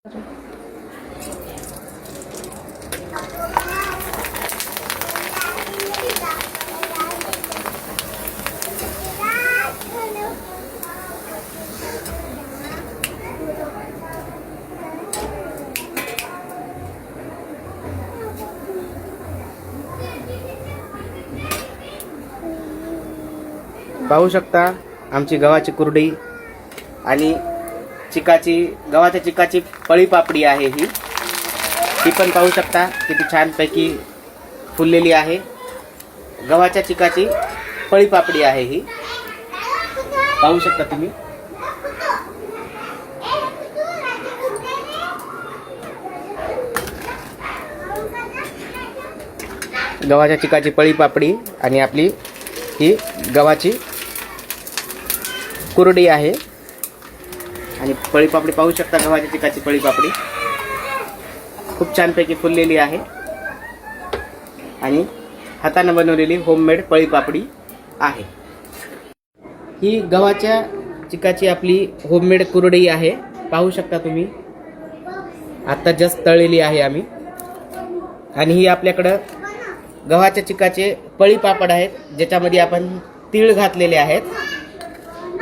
पाहू शकता आमची गव्हाची कुरडई आणि गव्हाच्या चिकाची पळी पापडी आहे ही पण पाहू शकता किती छान पैकी फुललेली आहे। गव्हाच्या चिकाची पळी पापडी आहे ही, पाहू शकता तुम्ही। गव्हाच्या चिकाची पळी पापडी आणि आपली ही गव्हाची कुरडी आहे आणि पळी पापडी पाहू शकता। गव्हाच्या चिकाची पळी पापडी खूप छान पैकी फुललेली आहे आणि हाताने बनवलेली होममेड पळी पापडी आहे। ही गव्हाच्या चिकाची आपली होममेड कुरडी आहे, पाहू शकता तुम्ही। आता जस्ट तळलेली आहे आम्ही आणि ही आपल्याकडे गव्हाच्या चिकाचे पळी पापड आहेत, ज्याच्यामध्ये आपण तीळ घातलेले आहेत,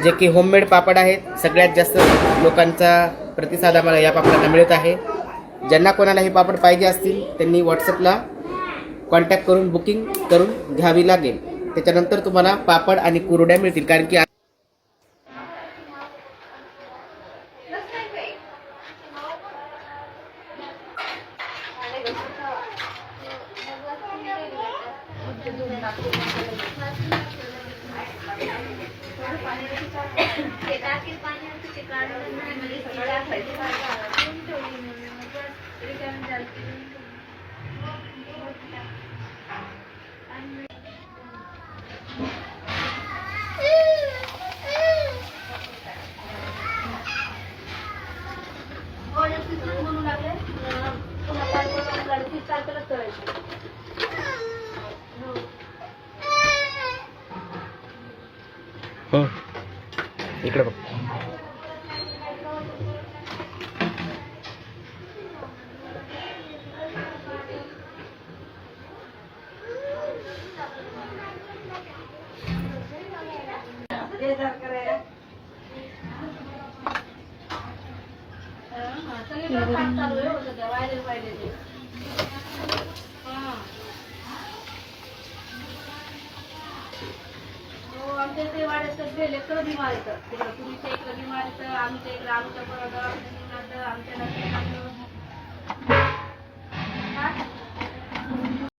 जे की होममेड पापड आहेत। सगळ्यात जास्त लोकांचा प्रतिसाद आम्हाला या पापडांना मिळत आहे। ज्यांना कोणाला हे पापड पाहिजे असतील त्यांनी व्हॉट्सअपला कॉन्टॅक्ट करून बुकिंग करून घ्यावी लागेल। त्याच्यानंतर तुम्हाला पापड आणि कुरड्या मिळतील, कारण की इकडे बघ। आमच्या ते वाड्यात गेले तर बिमार येतं, तुम्ही ते इकडे बिमार येतं, आमच्या इकडे आमच्या बरोबर आमच्या